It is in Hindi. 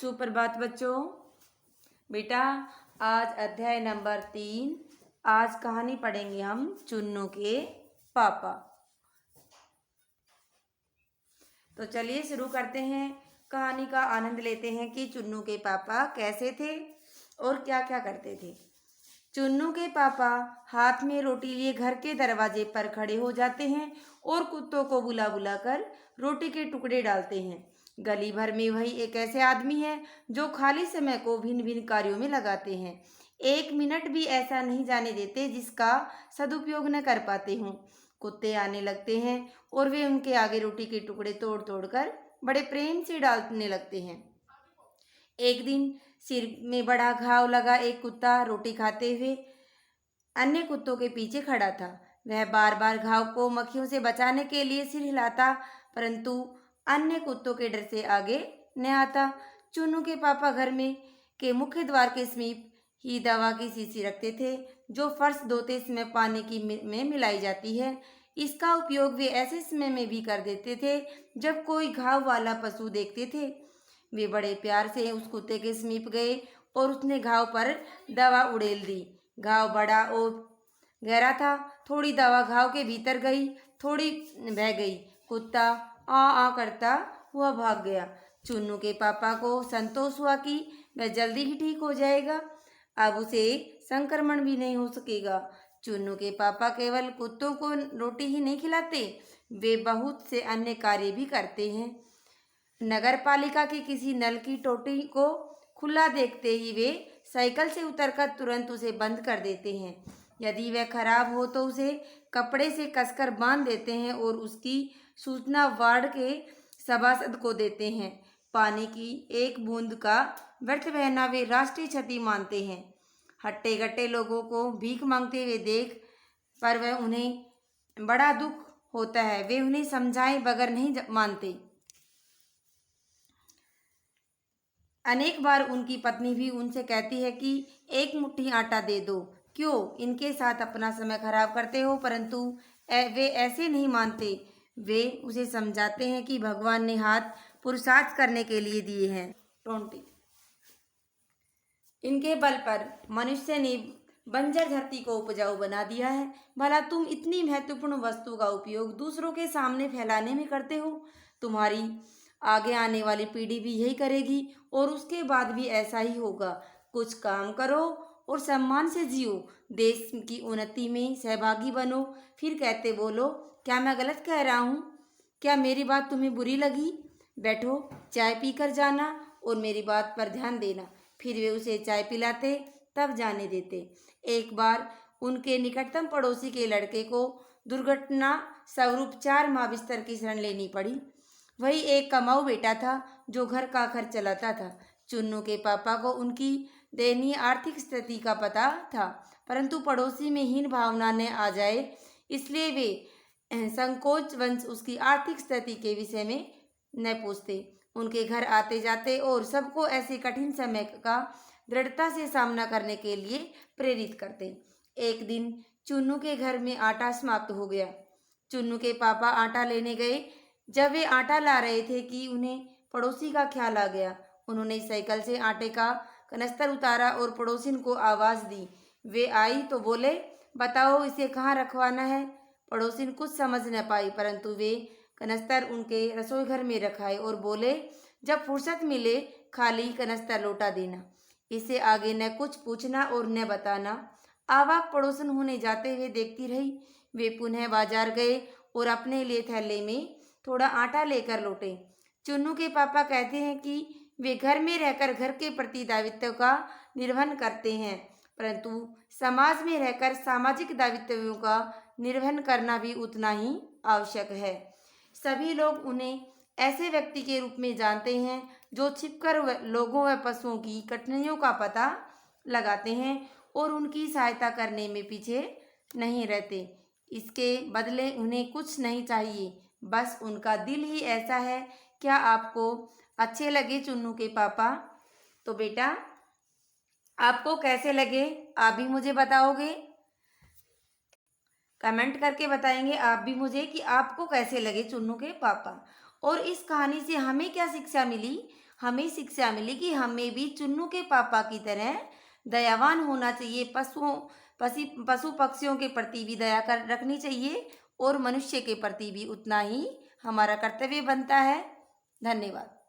सुप्रभात बच्चों। बेटा आज अध्याय नंबर 3। आज कहानी पढ़ेंगे हम चुन्नू के पापा। तो चलिए शुरू करते हैं। कहानी का आनंद लेते हैं कि चुन्नू के पापा कैसे थे और क्या क्या करते थे। चुन्नू के पापा हाथ में रोटी लिए घर के दरवाजे पर खड़े हो जाते हैं और कुत्तों को बुला बुला कर रोटी के टुकड़े डालते हैं। गली भर में वही एक ऐसे आदमी है जो खाली समय को भिन्न भिन्न कार्यों में लगाते हैं। एक मिनट भी ऐसा नहीं जाने देते जिसका सदुपयोग न कर पाते हों। कुत्ते आने लगते हैं और वे उनके आगे रोटी के टुकड़े तोड़ तोड़ कर बड़े प्रेम से डालने लगते हैं। एक दिन सिर में बड़ा घाव लगा एक कुत्ता रोटी खाते हुए अन्य कुत्तों के पीछे खड़ा था। वह बार बार घाव को मक्खियों से बचाने के लिए सिर हिलाता, परंतु अन्य कुत्तों के डर से आगे न आता। चुन्नू के पापा घर में के मुख्य द्वार के समीप ही दवा की शीशी रखते थे, जो फर्श धोते समय पानी की में मिलाई जाती है। इसका उपयोग वे ऐसे समय में भी कर देते थे जब कोई घाव वाला पशु देखते थे। वे बड़े प्यार से उस कुत्ते के समीप गए और उसने घाव पर दवा उड़ेल दी। घाव बड़ा और गहरा था। थोड़ी दवा घाव के भीतर गई, थोड़ी बह गई। कुत्ता आ करता हुआ भाग गया। चुन्नू के पापा को संतोष हुआ कि वह जल्दी ही ठीक हो जाएगा, अब उसे संक्रमण भी नहीं हो सकेगा। चुन्नू के पापा केवल कुत्तों को रोटी ही नहीं खिलाते, वे बहुत से अन्य कार्य भी करते हैं। नगर पालिका की किसी नल की टोटी को खुला देखते ही वे साइकिल से उतरकर तुरंत उसे बंद कर देते हैं। यदि वह खराब हो तो उसे कपड़े से कसकर बांध देते हैं और उसकी सूचना वार्ड के सभासद को देते हैं। पानी की एक बूंद का व्यर्थ बहना वे राष्ट्रीय क्षति मानते हैं। हट्टे गट्टे लोगों को भीख मांगते हुए देख पर वह उन्हें बड़ा दुख होता है। वे उन्हें समझाए बगैर नहीं मानते। अनेक बार उनकी पत्नी भी उनसे कहती है कि एक मुट्ठी आटा दे दो, क्यों इनके साथ अपना समय खराब करते हो, परंतु वे ऐसे नहीं मानते। वे उसे समझाते हैं कि भगवान ने हाथ पुरुषार्थ करने के लिए दिए हैं। 20 इनके बल पर मनुष्य ने बंजर धरती को उपजाऊ बना दिया है। भला तुम इतनी महत्वपूर्ण वस्तु का उपयोग दूसरों के सामने फैलाने में करते हो। तुम्हारी आगे आने वाली पीढ़ी भी यही करेगी और उसके बाद भी ऐसा ही होगा। कुछ काम करो और सम्मान से जियो, देश की उन्नति में सहभागी बनो। फिर कहते बोलो, क्या मैं गलत कह रहा हूँ? क्या मेरी बात तुम्हें बुरी लगी? बैठो, चाय पीकर जाना और मेरी बात पर ध्यान देना। फिर वे उसे चाय पिलाते, तब जाने देते। एक बार उनके निकटतम पड़ोसी के लड़के को दुर्घटना स्वरूप 4 माह बिस्तर की शरण लेनी पड़ी। वही एक कमाऊ बेटा था जो घर का खर्च चलाता था। चुन्नू के पापा को उनकी दयनीय आर्थिक स्थिति का पता था, परंतु पड़ोसी में हीन भावना न आ जाए इसलिए वे संकोच वंश उसकी आर्थिक स्थिति के विषय में न पूछते। उनके घर आते जाते और सबको ऐसे कठिन समय का दृढ़ता से सामना करने के लिए प्रेरित करते। एक दिन चुन्नू के घर में आटा समाप्त हो गया। चुन्नू के पापा आटा लेने गए। जब वे आटा ला रहे थे कि उन्हें पड़ोसी का ख्याल आ गया। उन्होंने साइकिल से आटे का कनस्तर उतारा और पड़ोसिन को आवाज़ दी। वे आई तो बोले, बताओ इसे कहाँ रखवाना है। पड़ोसिन कुछ समझ न पाई, परंतु वे कनस्तर उनके रसोई घर में रखाए और बोले, जब फुर्सत मिले खाली कनस्तर लौटा देना। इससे आगे न कुछ पूछना और न बताना। आवाक पड़ोसन होने जाते हुए देखती रही। वे पुनः बाजार गए और अपने लिए थैले में थोड़ा आटा लेकर लौटे। चुन्नू के पापा कहते हैं कि वे घर में रहकर घर के प्रति दायित्व का निर्वहन करते हैं, परंतु समाज में रहकर सामाजिक दायित्वों का निर्वहन करना भी उतना ही आवश्यक है। सभी लोग उन्हें ऐसे व्यक्ति के रूप में जानते हैं जो छिपकर लोगों व पशुओं की कठिनाइयों का पता लगाते हैं और उनकी सहायता करने में पीछे नहीं रहते। इसके बदले उन्हें कुछ नहीं चाहिए, बस उनका दिल ही ऐसा है। क्या आपको अच्छे लगे चुन्नू के पापा? तो बेटा आपको कैसे लगे आप भी मुझे बताओगे, कमेंट करके बताएंगे आप भी मुझे कि आपको कैसे लगे चुन्नू के पापा। और इस कहानी से हमें क्या शिक्षा मिली, हमें शिक्षा मिली कि हमें भी चुन्नू के पापा की तरह दयावान होना चाहिए। पशु पक्षियों के प्रति भी दया कर रखनी चाहिए और मनुष्य के प्रति भी उतना ही हमारा कर्तव्य बनता है। धन्यवाद।